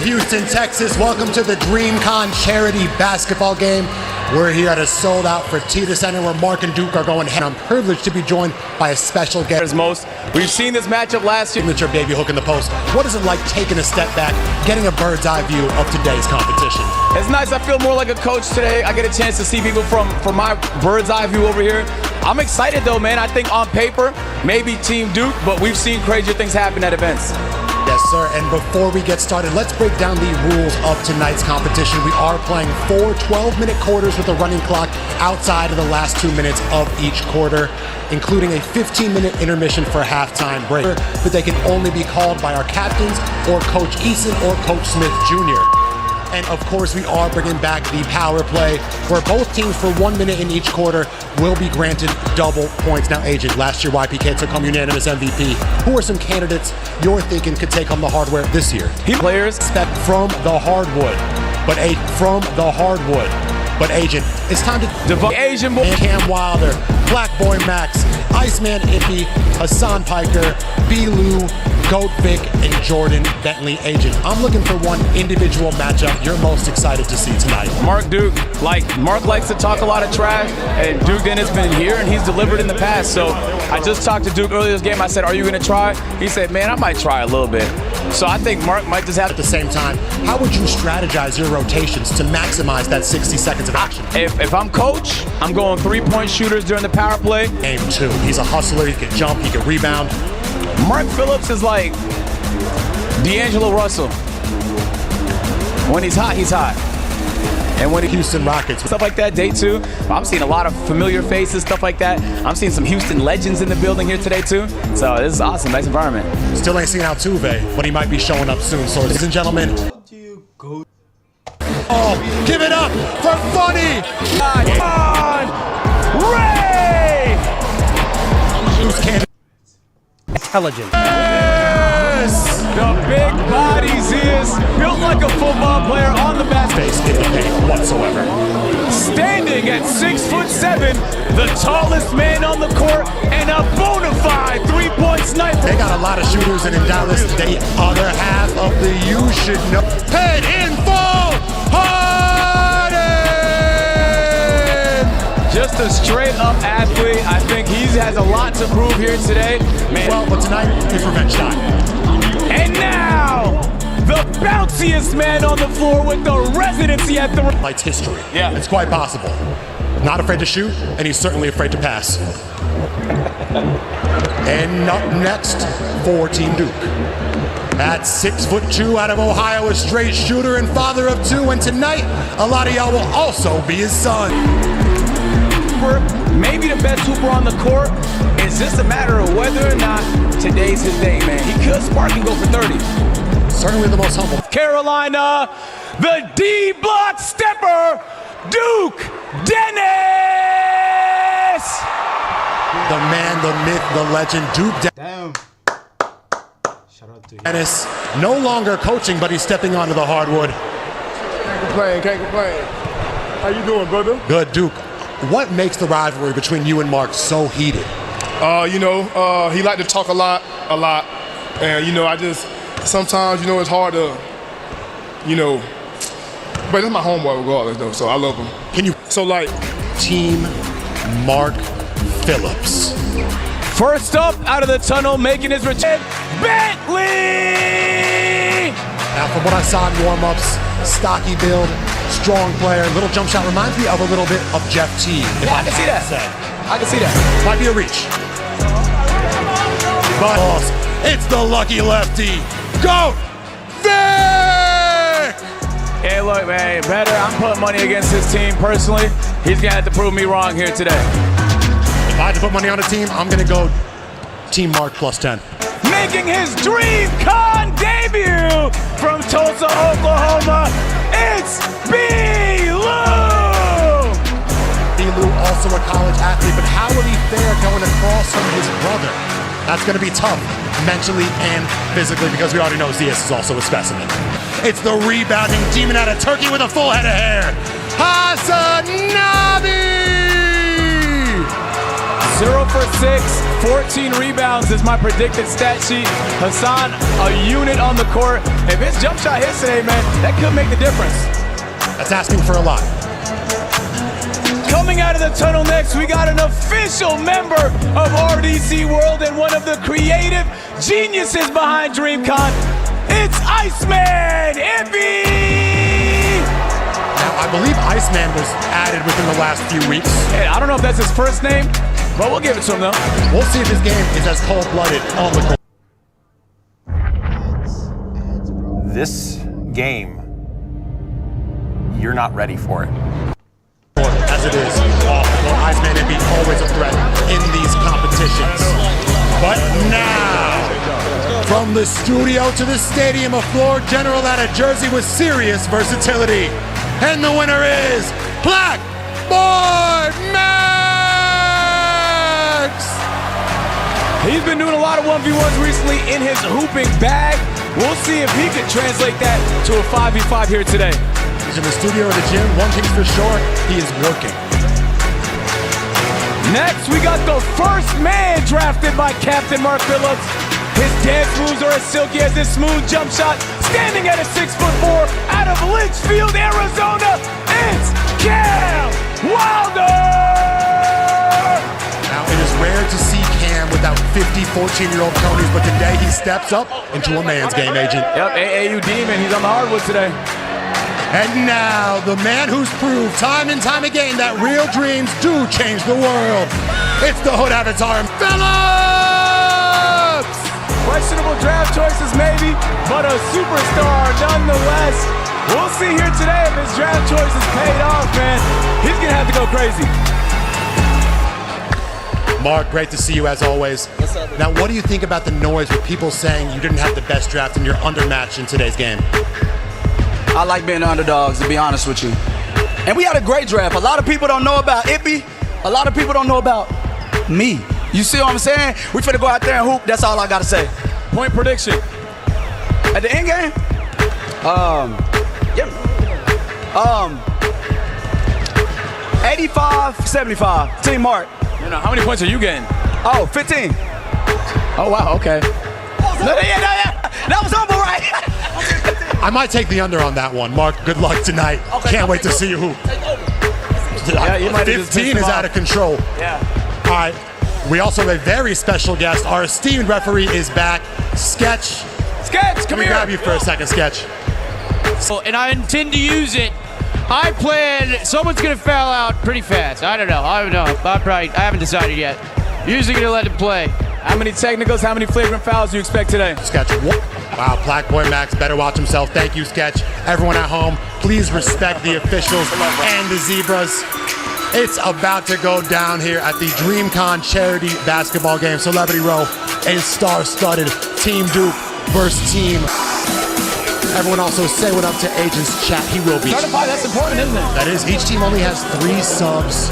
Houston, Texas. Welcome to the DreamCon charity basketball game. We're here at a sold-out Fertitta Center where Mark and Duke are going ahead. I'm privileged to be joined by a special guest. We've seen this matchup last year. Signature baby hook in the post. What is it like taking a step back, getting a bird's eye view of today's competition? It's nice. I feel more like a coach today. I get a chance to see people from my bird's eye view over here. I'm excited though, man. I think on paper, maybe Team Duke, but we've seen crazier things happen at events. Yes, sir. And before we get started, let's break down the rules of tonight's competition. We are playing 4 12-minute quarters with a running clock outside of the last 2 minutes of each quarter, including a 15-minute intermission for a halftime break. But they can only be called by our captains or Coach Eason or Coach Smith Jr. And of course, we are bringing back the power play, where both teams for 1 minute in each quarter will be granted double points. Now, Agent, last year YPK took home unanimous MVP. Who are some candidates you're thinking could take home the hardware this year? Players step from the hardwood, but Agent, it's time to divide Asian boy Cam Wilder, Black Boy Max, Iceman Ippy, Hassan Piker, B. Lou, Goat Vic, and Jordan Bentley. Agent, I'm looking for one individual matchup you're most excited to see tonight. Mark Duke. Mark likes to talk a lot of trash, and Duke then has been here and he's delivered in the past. So I just talked to Duke earlier this game. I said, "Are you going to try?" He said, "Man, I might try a little bit." So I think Mark might just have. At the same time, how would you strategize your rotations to maximize that 60 seconds of action? If I'm coach, I'm going 3-point shooters during the power play. Game 2. He's a hustler. He can jump. He can rebound. Mark Phillips is like D'Angelo Russell. When he's hot, he's hot. And when Houston Rockets. Stuff like that, day 2. I'm seeing a lot of familiar faces, stuff like that. I'm seeing some Houston legends in the building here today too. So this is awesome, nice environment. Still ain't seen Altuve, but he might be showing up soon. So ladies and gentlemen. Oh, give it up for Funny! Come on! Ray! Intelligent. Yes! The big bodies, he is built like a football player on the basket. Face in the paint whatsoever. Standing at 6'7", the tallest man on the court, and a bona fide 3-point sniper. They got a lot of shooters, and in Dallas, the other half of the you should know. Head in full Harden! Just a straight up athlete. I think he has a lot to prove here today. Man. Well, but tonight is revenge time. And now, the bounciest man on the floor with the residency at the... Lights history. Yeah. It's quite possible. Not afraid to shoot, and he's certainly afraid to pass. And up next for Team Duke. At 6'2" out of Ohio, a straight shooter and father of 2. And tonight, a lot of y'all will also be his son. Maybe the best hooper on the court. It's just a matter of whether or not today's his day, man. He could spark and go for 30. Certainly the most humble. Carolina, the D-block stepper, Duke Dennis! The man, the myth, the legend, Duke Damn. Shout out to Dennis. No longer coaching, but he's stepping onto the hardwood. Can't complain. How you doing, brother? Good, Duke. What makes the rivalry between you and Mark so heated? He liked to talk a lot. And, I just, sometimes, it's hard to, but it's my homeboy regardless, though, so I love him. Can you, Team Mark Phillips. First up out of the tunnel, making his return, Bentley! Now, from what I saw in warm-ups, stocky build, strong player, little jump shot, reminds me of a little bit of Jeff Teague. Yeah, I can see that. I can see that. Might be a reach. But it's the lucky lefty. Go, Vic! Hey, look, man, I'm putting money against his team personally. He's gonna have to prove me wrong here today. If I had to put money on a team, I'm gonna go Team Mark +10. Making his DreamCon debut from Tulsa, Oklahoma, it's B. Lou! B. Lou, also a college athlete, but how will he fare going across from his brother? That's going to be tough, mentally and physically, because we already know Zias is also a specimen. It's the rebounding demon out of Turkey with a full head of hair, Hasanabi! 0 for 6. 14 rebounds is my predicted stat sheet. Hassan, a unit on the court. If his jump shot hits today, man, that could make the difference. That's asking for a lot. Coming out of the tunnel next, we got an official member of RDC World and one of the creative geniuses behind DreamCon. It's Iceman Ippy! Now, I believe Iceman was added within the last few weeks. Hey, I don't know if that's his first name, but we'll give it to him though. We'll see if his game is as cold-blooded on the court. This game, you're not ready for it. As it is off the court. Iceman Ippy always a threat in these competitions. But now, from the studio to the stadium, a floor general out of Jersey with serious versatility. And the winner is Black Boy Max! He's been doing a lot of 1v1s recently in his hooping bag. We'll see if he can translate that to a 5v5 here today. He's in the studio or the gym. One thing's for sure, he is working. Next, we got the first man drafted by Captain Mark Phillips. His dance moves are as silky as his smooth jump shot. Standing at a 6'4" out of Litchfield, Arizona, it's Cam Wilder! Now, it is rare to see Cam without 50 14-year-old Tonys, but today he steps up into a man's game, Agent. Yep, AAU Demon, he's on the hardwood today. And now, the man who's proved time and time again that real dreams do change the world. It's the Hood Avatar, Phillips! Questionable draft choices maybe, but a superstar nonetheless. We'll see here today if his draft choices paid off, man. He's gonna have to go crazy. Mark, great to see you as always. What's up, now, what do you think about the noise with people saying you didn't have the best draft and you're undermatched in today's game? I like being the underdogs, to be honest with you. And we had a great draft. A lot of people don't know about Ippy. A lot of people don't know about me. You see what I'm saying? We finna go out there and hoop. That's all I gotta say. Point prediction. At the end game, 85-75. Team Mark. You know, how many points are you getting? Oh, 15. Oh, wow, okay. That was humble, right? I might take the under on that one. Mark, good luck tonight. Okay, Can't wait to see you hoop. Yeah, you might have just 15 is pissed him out of control. Yeah. All right. We also have a very special guest. Our esteemed referee is back. Sketch. Sketch, come Let me here. grab you for a second, Sketch. And I intend to use it. I plan. Someone's gonna foul out pretty fast. I don't know. I haven't decided yet. Usually gonna let it play. How many technicals, how many flagrant fouls do you expect today? Sketch. Wow, Black Boy Max better watch himself. Thank you, Sketch. Everyone at home, please respect the officials and the Zebras. It's about to go down here at the DreamCon charity basketball game. Celebrity Row, a star-studded Team Duke versus Team. Everyone also say what up to Agent's chat. He will be. Certified, that's important, isn't it? That is, each team only has 3 subs.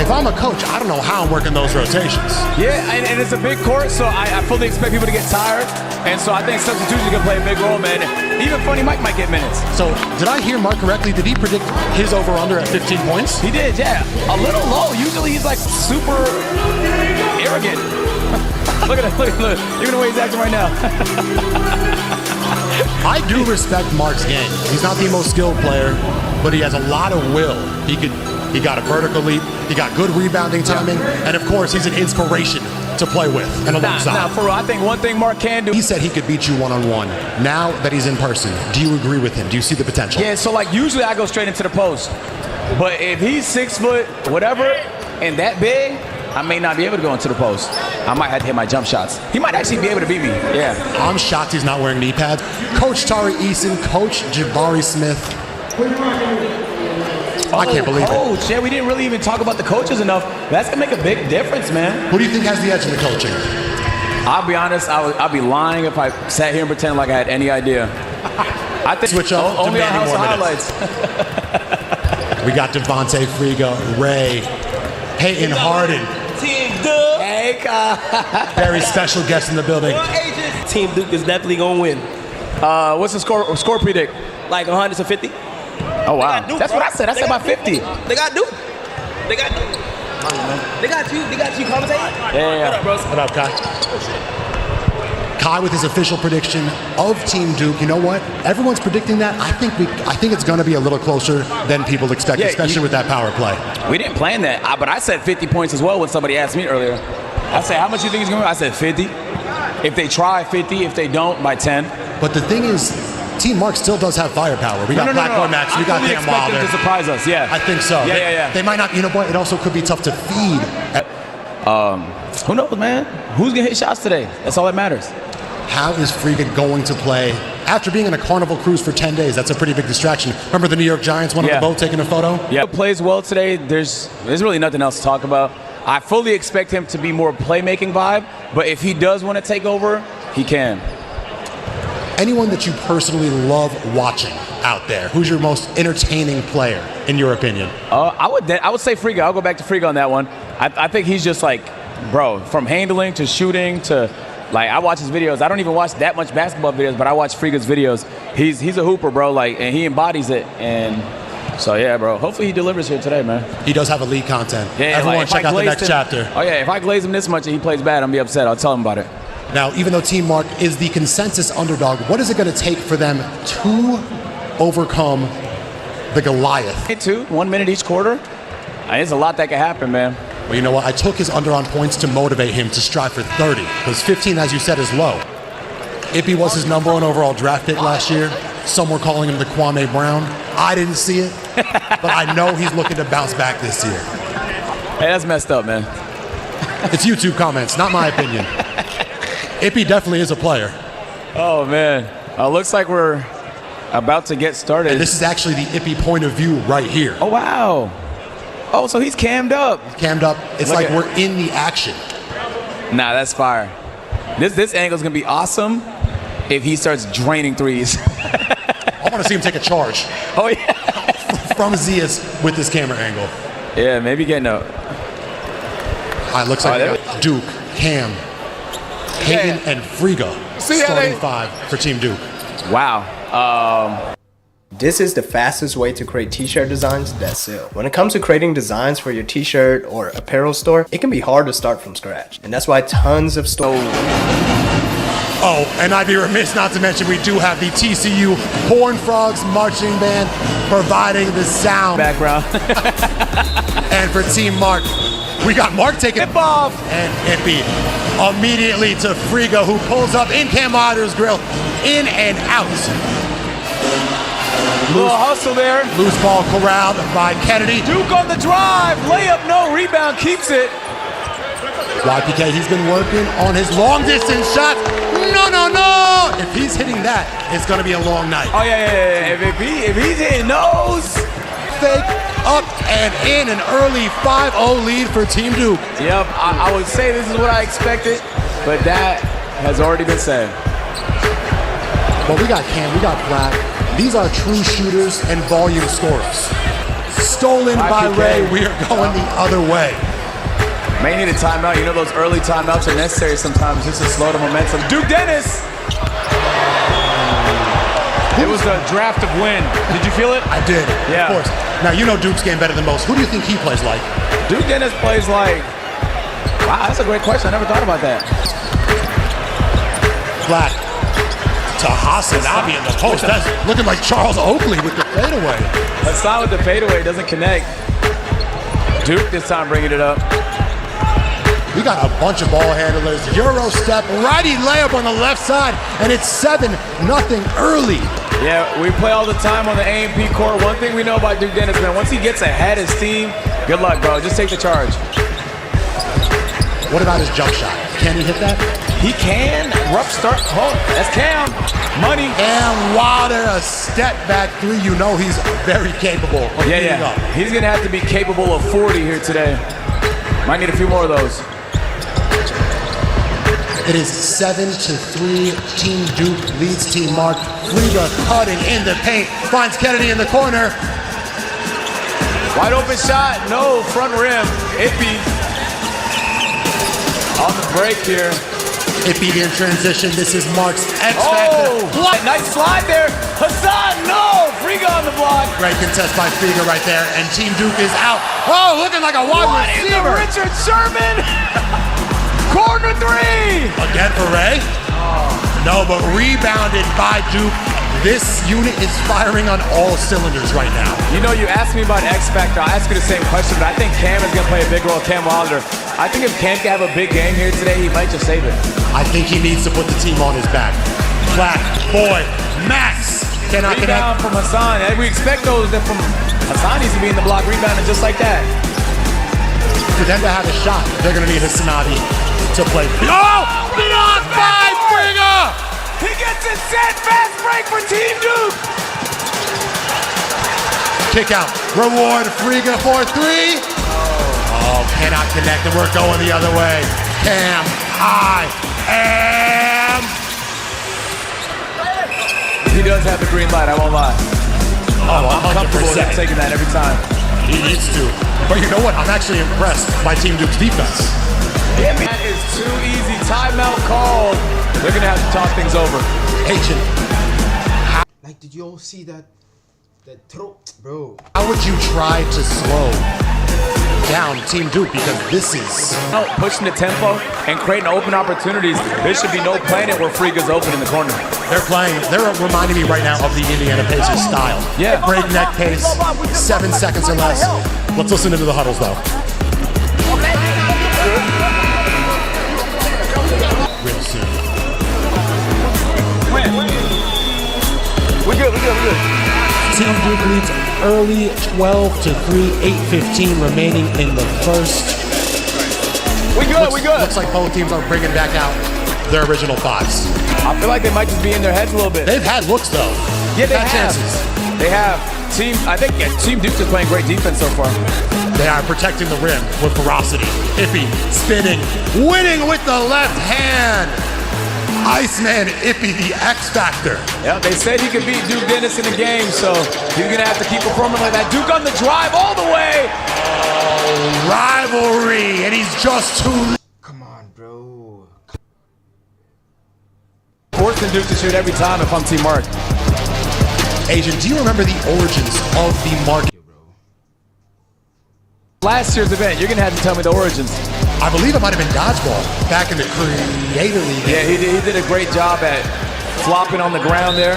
If I'm a coach, I don't know how I'm working those rotations. Yeah, and it's a big court, so I fully expect people to get tired. And so I think substitutions are going to play a big role, man. Even Funny Mike might get minutes. So, did I hear Mark correctly? Did he predict his over-under at 15 points? He did, yeah. A little low. Usually he's like super arrogant. Look at him, look. Even the way he's acting right now. I do respect Mark's game. He's not the most skilled player, but he has a lot of will. He got a vertical leap, he got good rebounding timing, and of course, he's an inspiration to play with and alongside. Nah, for real, I think one thing Mark can do. He said he could beat you one-on-one. Now that he's in person, do you agree with him? Do you see the potential? Yeah, so like usually I go straight into the post. But if he's 6 foot, whatever, and that big, I may not be able to go into the post. I might have to hit my jump shots. He might actually be able to beat me. Yeah. I'm shocked he's not wearing knee pads. Coach Tari Eason, Coach Jabari Smith. I can't believe it. Coach, yeah, we didn't really even talk about the coaches enough. That's gonna make a big difference, man. Who do you think has the edge in the coaching? I'll be honest, I'll be lying if I sat here and pretend like I had any idea. I think Switch up, only on demanding House more of minutes. Highlights. We got Devontae Friga, Ray, Peyton Harden. Team Duke. Hey, Very special guest in the building. Team Duke is definitely gonna win. what's the score predict? Like 150. Oh wow, Duke, that's bro. what I said. I said about 50. They got Duke. They got Duke. They got you. They got you commentating. Yeah. What up, bros? What up, Kai? Kai with his official prediction of Team Duke. You know what? Everyone's predicting that. I think it's going to be a little closer than people expect, especially with that power play. We didn't plan that, but I said 50 points as well when somebody asked me earlier. I said, how much do you think he's going to win? I said 50. If they try, 50. If they don't, by 10. But the thing is, Team Mark still does have firepower. We got Black Max, we got Cam expect them Wilder. to surprise us, yeah. I think so. Yeah. They might not, you know what? It also could be tough to feed. Who knows, man? Who's going to hit shots today? That's all that matters. How is Friga going to play? After being in a Carnival cruise for 10 days, that's a pretty big distraction. Remember the New York Giants, one on the boat taking a photo? Yeah, plays well today. There's really nothing else to talk about. I fully expect him to be more playmaking vibe, but if he does want to take over, he can. Anyone that you personally love watching out there, who's your most entertaining player, in your opinion? I would say Friga. I'll go back to Friga on that one. I think he's just like, bro, from handling to shooting to, like, I watch his videos. I don't even watch that much basketball videos, but I watch Friga's videos. He's a hooper, bro, like, and he embodies it. And so, yeah, bro, hopefully he delivers here today, man. He does have elite content. Yeah, Everyone like, check out the next chapter. Oh, yeah, if I glaze him this much and he plays bad, I'm going to be upset. I'll tell him about it. Now, even though Team Mark is the consensus underdog, what is it going to take for them to overcome the Goliath? 1 minute each quarter. There's a lot that can happen, man. Well, you know what? I took his under on points to motivate him to strive for 30, because 15, as you said, is low. Ippy was his #1 overall draft pick last year. Some were calling him the Kwame Brown. I didn't see it, but I know he's looking to bounce back this year. Hey, that's messed up, man. It's YouTube comments, not my opinion. Ippy definitely is a player. Oh, man. Looks like we're about to get started. And this is actually the Ippy point of view right here. Oh, wow. Oh, so he's cammed up. Cammed up. It's Look like at- we're in the action. Nah, that's fire. This angle's going to be awesome if he starts draining threes. I want to see him take a charge Oh, yeah. from Zias with this camera angle. Yeah, maybe getting a... All right, looks like Oh, we got Duke, Cam, Payton, and Friga starting 5 for Team Duke. Wow. This is the fastest way to create t-shirt designs that sell. When it comes to creating designs for your t-shirt or apparel store, it can be hard to start from scratch. And that's why tons of stores... Oh, and I'd be remiss not to mention we do have the TCU Horned Frogs Marching Band providing the sound. Background. And for Team Mark, we got Mark taking Tip off. and Ippy immediately to Friga, who pulls up in Cam Wilder's grill, in and out. Little hustle there. Loose ball corralled by Kennedy. Duke on the drive. Layup, no. Rebound, keeps it. YPK, he's been working on his long distance shots. No. If he's hitting that, it's going to be a long night. Oh, yeah. If he's hitting those. Fake up and in, an early 5-0 lead for Team Duke. Yep, I would say this is what I expected, but that has already been said. Well, we got Cam, we got Black. These are true shooters and volume scorers. Stolen by YPK. Ray, we are going the other way. May need a timeout. You know those early timeouts are necessary sometimes just to slow the momentum. Duke Dennis! It was a draft of wind. Did you feel it? I did, Yeah. of course. Now, you know Duke's game better than most. Who do you think he plays like? Duke Dennis plays like... Wow, that's a great question. I never thought about that. Black to Hasanabi in the post. That's looking like Charles Oakley with the fadeaway. That's not with the fadeaway. It doesn't connect. Duke this time bringing it up. We got a bunch of ball handlers. Euro step, righty layup on the left side, and it's 7-0 early. Yeah, we play all the time on the A&P court. One thing we know about Duke Dennis, man, once he gets ahead of his team, good luck, bro. Just take the charge. What about his jump shot? Can he hit that? He can. Rough start. Oh, that's Cam. Money. And Wilder, a step back 3. You know he's very capable of beating up. He's going to have to be capable of 40 here today. Might need a few more of those. It is 7-3. Team Duke leads Team Mark. Friga cutting in the paint. Finds Kennedy in the corner. Wide open shot. No, front rim. Ippy on the break here. Ippy in transition. This is Mark's X Factor. Oh, nice slide there. Hassan, no. Friga on the block. Great contest by Friga right there. And Team Duke is out. Oh, looking like a wide receiver. What is it, Richard Sherman? Corner three. Again for Ray. No, but rebounded by Duke. This unit is firing on all cylinders right now. You know, you asked me about X Factor. I asked you the same question, but I think Cam is going to play a big role. Cam Wilder. I think if Cam can have a big game here today, he might just save it. I think he needs to put the team on his back. Black boy, Max cannot Rebound connect. from Hassan. And we expect those that from Hassan needs to be in the block rebounding just like that. For them to have a shot, they're going to need Hasanabi to play. Oh! Blocked by Friga! He gets it set. Fast break for Team Duke. Kick out. Reward Friga for three. Oh, cannot connect, and we're going the other way. Cam, I am. He does have the green light, I won't lie. Oh, I'm comfortable with him 100%. taking that every time. He needs to. But you know what? I'm actually impressed by Team Duke's defense. That is too easy. Timeout called. They're going to have to talk things over. Agent, Like, did you all see that throw, bro? how would you try to slow down Team Duke? Because this is... Pushing the tempo and creating open opportunities. There should be no planet where Friga's open in the corner. They're reminding me right now of the Indiana Pacers style. Yeah. Breakneck pace, 7 seconds or less. Let's listen into the huddles though. Real soon. We good. Team Duke leads early 12-3, 8:15 remaining in the first. We good. Looks like both teams are bringing back out their original fives. I feel like they might just be in their heads a little bit. They've had looks though. Yeah, they They've had have. chances. They have. Team Duke is playing great defense so far. They are protecting the rim with ferocity. Ippy spinning, winning with the left hand. Iceman Ippy, the X Factor. Yeah, they said he could beat Duke Dennis in the game, so he's gonna have to keep performing like that. Duke on the drive all the way. Oh, rivalry, and he's just too. Come on, bro. Forcing Duke to shoot every time if I'm Team Mark. Agent, do you remember the origins of the market? Last year's event, you're gonna have to tell me the origins. I believe it might have been Dodgeball back in the Creator League. Yeah, he did a great job at flopping on the ground there.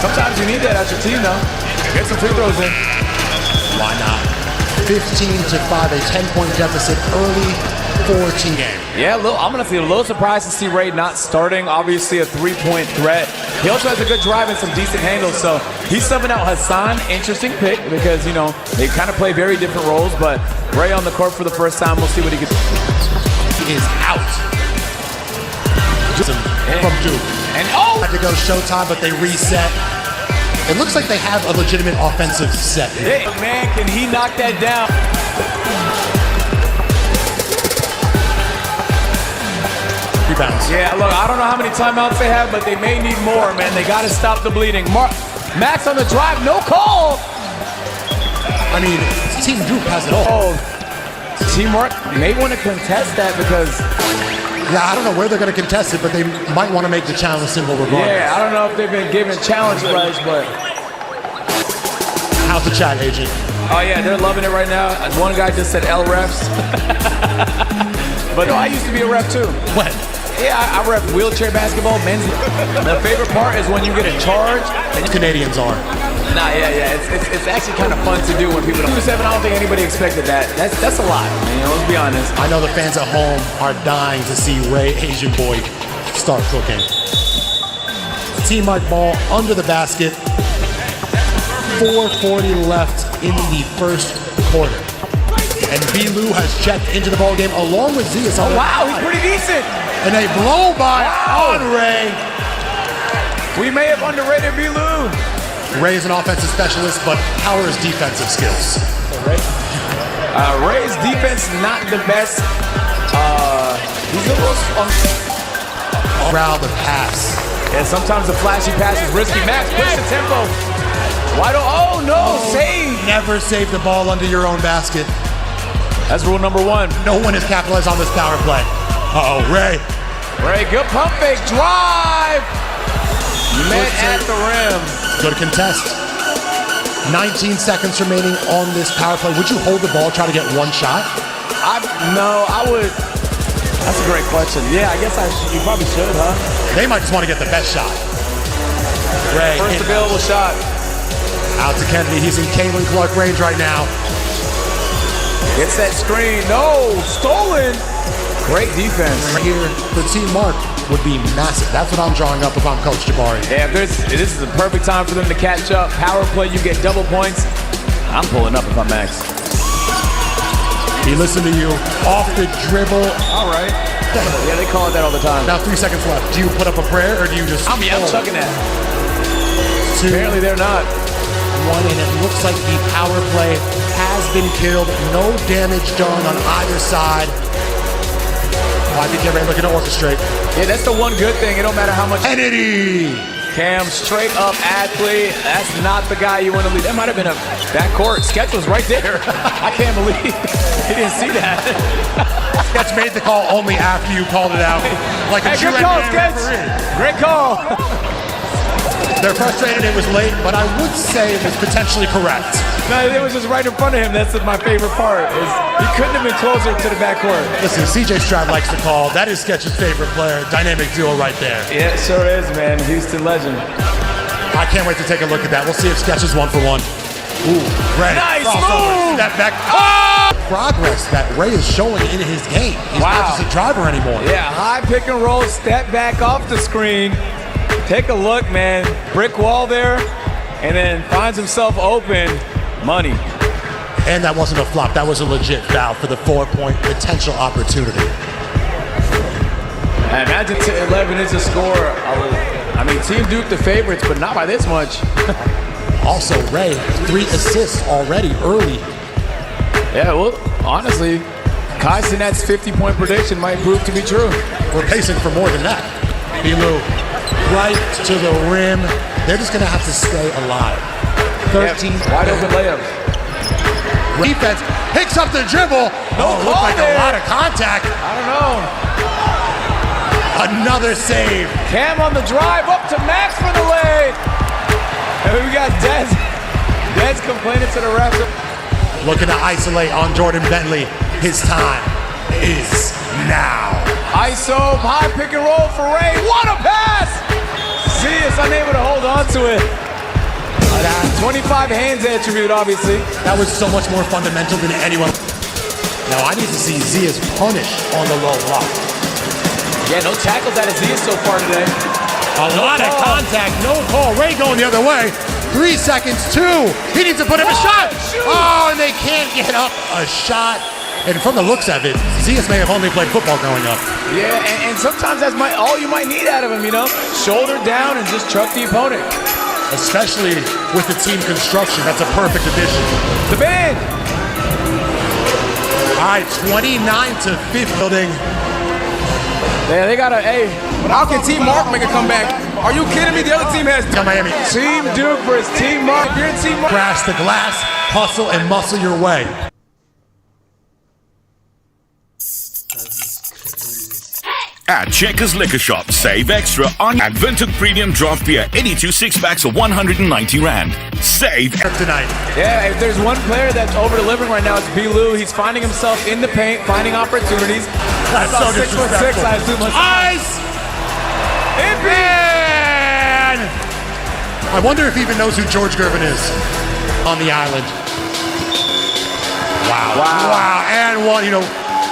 Sometimes you need that at your team, though. Get some free throws in. Why not? 15-5, a 10-point deficit early for team game. Yeah, I'm going to feel a little surprised to see Ray not starting. Obviously, a three-point threat. He also has a good drive and some decent handles, so he's subbing out Hassan. Interesting pick because, you know, they kind of play very different roles, but Ray on the court for the first time. We'll see what he can do. He is out. From Duke. And Had to go showtime, but they reset. It looks like they have a legitimate offensive set. Hey, man, can he knock that down? Rebounds. Yeah, look, I don't know how many timeouts they have, but they may need more, man. They got to stop the bleeding. Max on the drive, no call. I mean, Team Duke has it all. Team Mark may want to contest that because... Yeah, I don't know where they're going to contest it, but they might want to make the challenge symbol regardless. Yeah, I don't know if they've been given challenge rights, but... How's the chat, Agent? Oh, yeah, they're loving it right now. One guy just said L refs. But no, I used to be a ref, too. When? Yeah, I ref wheelchair basketball, men's. The favorite part is when you get a charge. And Canadians are. Nah, yeah. It's actually kind of fun to do when people don't. 2-7, I don't think anybody expected that. That's a lot. You know, let's be honest. I know the fans at home are dying to see Ray Asian Boy start cooking. Team Mike ball under the basket. 4:40 left in the first quarter. And B-Lou has checked into the ball game along with Zias. Oh, wow, he's pretty decent. And a blow by on Ray. We may have underrated B-Lou. Ray is an offensive specialist, but how are his defensive skills? Ray's defense not the best. He's a little Around the pass. And sometimes the flashy pass is risky. Max, push the tempo. Why don't? Oh no, save! Never save the ball under your own basket. That's rule number 1. No one has capitalized on this power play. Uh-oh, Ray. Ray, good pump fake drive. Met at the rim. Good contest. 19 seconds remaining on this power play. Would you hold the ball, try to get one shot? No, I would. That's a great question. Yeah, I guess you probably should, huh? They might just want to get the best shot. Ray. First available shot. Out to Kennedy. He's in Caitlin Clark range right now. Gets that screen. No, stolen. Great defense. Right here for Team Mark would be massive. That's what I'm drawing up if I'm Coach Jabari. Yeah, this is the perfect time for them to catch up. Power play, you get double points. I'm pulling up if I'm Max. He listened to you. Off the dribble. All right. Yeah, they call it that all the time. Now 3 seconds left. Do you put up a prayer or do you just... I'm chucking that. 2, Apparently they're not. 1, and it looks like the power play has been killed. No damage done on either side. I think they're looking to orchestrate. Yeah, that's the one good thing. It don't matter how much. Kennedy! Cam, straight up athlete. That's not the guy you want to lead. That might have been a backcourt. Sketch was right there. I can't believe he didn't see that. Sketch made the call only after you called it out. Like a good call, Sketch. Great call. They're frustrated it was late, but I would say it was potentially correct. No, it was just right in front of him. That's my favorite part. He couldn't have been closer to the backcourt. Listen, CJ Stroud likes the call. That is Sketch's favorite player. Dynamic duo right there. Yeah, it sure is, man. Houston legend. I can't wait to take a look at that. We'll see if Sketch is 1 for 1. Ooh, Ray. Nice crossover. move. Step back. Oh! Progress that Ray is showing in his game. He's not just a driver anymore. Yeah, high pick and roll, step back off the screen. Take a look, man. Brick wall there, and then finds himself open. Money. And that wasn't a flop. That was a legit foul for the 4-point potential opportunity. I imagine 11 is a score. I mean, Team Duke the favorites, but not by this much. Also, Ray, 3 assists already early. Yeah, well, honestly, Kai Sinet's 50-point prediction might prove to be true. We're pacing for more than that. Bilou, right to the rim. They're just going to have to stay alive. 13. Wide open layups. Defense picks up the dribble. Looked like a lot of contact. I don't know. Another save. Cam on the drive, up to Max for the lay. And we got Dez. Dez complaining to the refs. Looking to isolate on Jordan Bentley. His time is now. ISO, high pick and roll for Ray. What a pass! Z is unable to hold on to it. 25 hands attribute, obviously. That was so much more fundamental than anyone. Now I need to see Zias punished on the low block. Yeah, no tackles out of Zias so far today. A lot of contact, no call. Ray going the other way. 3 seconds, 2. He needs to put up a shot. Oh, and they can't get up a shot. And from the looks of it, Zias may have only played football growing up. Yeah, and sometimes that's all you might need out of him, you know? Shoulder down and just truck the opponent. Especially with the team construction, that's a perfect addition. The band. All right, 29-50 building. Yeah, they got How can Team Mark make a comeback? Are you kidding me? The other team has Miami. Team Duke versus Team Mark. If you're in Team Mark, Crash the glass, hustle and muscle your way. At Checkers Liquor Shop, save extra on at Vintage Premium Draft Beer, 82 6-packs of 190 Rand. Save Tonight. yeah, if there's one player that's over-delivering right now, it's Bilou. He's finding himself in the paint, finding opportunities. That's so 6'6", I assume. Ice! Man! I wonder if he even knows who George Gervin is on the island. Wow. And one,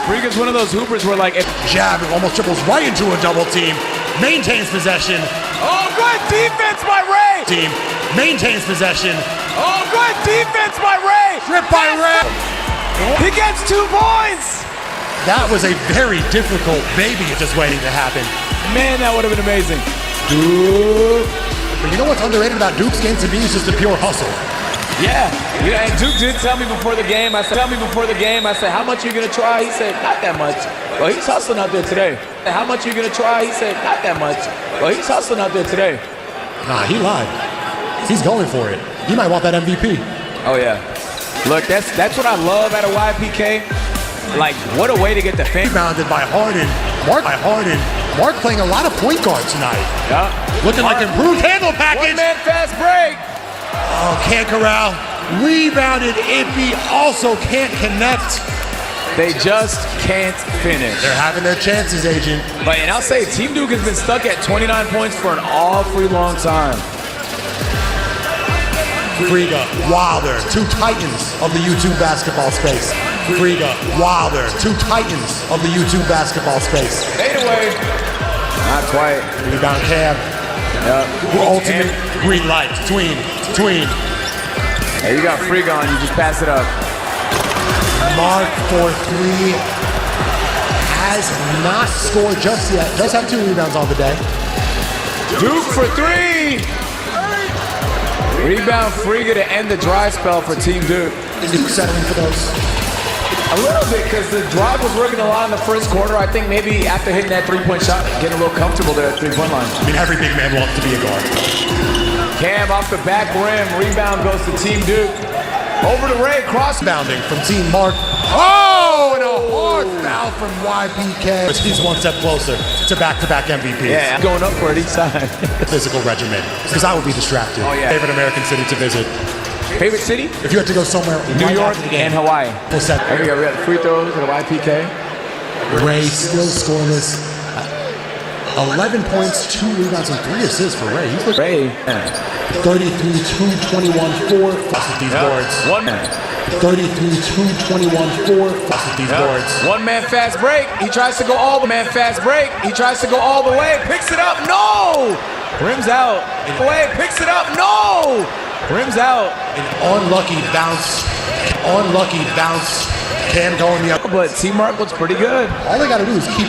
Riga's one of those hoopers where like, jab almost dribbles right into a double team, maintains possession. oh, good defense by Ray. Team maintains possession. Oh, good defense by Ray. Stripped by Ray. He gets 2 points. That was a very difficult baby just waiting to happen. Man, that would have been amazing. Duke. But you know what's underrated about Duke's game to me is just the pure hustle. Yeah, and Duke did tell me before the game. I said, how much are you gonna try? He said, not that much. Well, he's hustling out there today. How much are you gonna try? He said, not that much. Well, he's hustling out there today. Nah, he lied. He's going for it. He might want that MVP. Oh yeah. Look, that's what I love out of YPK. Like, what a way to get the fan. Rebounded by Harden. Mark by Harden. Mark playing a lot of point guard tonight. Yeah. Looking like improved handle package. One-man fast break. Oh, can't corral. Rebounded. Iffy also can't connect. They just can't finish. They're having their chances, Agent. But, and I'll say, Team Duke has been stuck at 29 points for an awfully long time. Friga, Wilder, two titans of the YouTube basketball space. Friga, Wilder, two titans of the YouTube basketball space. Fade away. Not quite. Rebound Cam. Ultimate green light. Tween. Hey, you got Friga on, you just pass it up. Mark for three. Has not scored just yet. Does have 2 rebounds on the day. Duke for 3. Rebound Friga to end the dry spell for Team Duke. Is Duke settling for those? A little bit, because the drive was working a lot in the first quarter. I think maybe after hitting that three-point shot, getting a little comfortable there at three-point line. I mean, every big man wants to be a guard. Cam off the back rim. Rebound goes to Team Duke. Over to Ray, cross-bounding From Team Mark. Oh, and a hard foul from YPK. He's one step closer to back-to-back MVPs. Yeah, going up for it each time. Physical regimen, because I would be distracted. Oh, yeah. Favorite American city to visit? Favorite city? If you had to go somewhere, New right York after the game. and Hawaii. Full set. There we go. We got the free throws and the YPK. Ray still scoreless. 11 points, 2 rebounds, and 3 assists for Ray. He's looking Ray. 33, 2, 21, 4. With these boards. 33, 2, 21, 4. With these boards. One-man fast break. He tries to go all the man fast break. He tries to go all the way. Picks it up. No! Rims out. Away. Picks it up. No! Rims out. An unlucky bounce. Cam going the other. But T-Mark looks pretty good. All they got to do is keep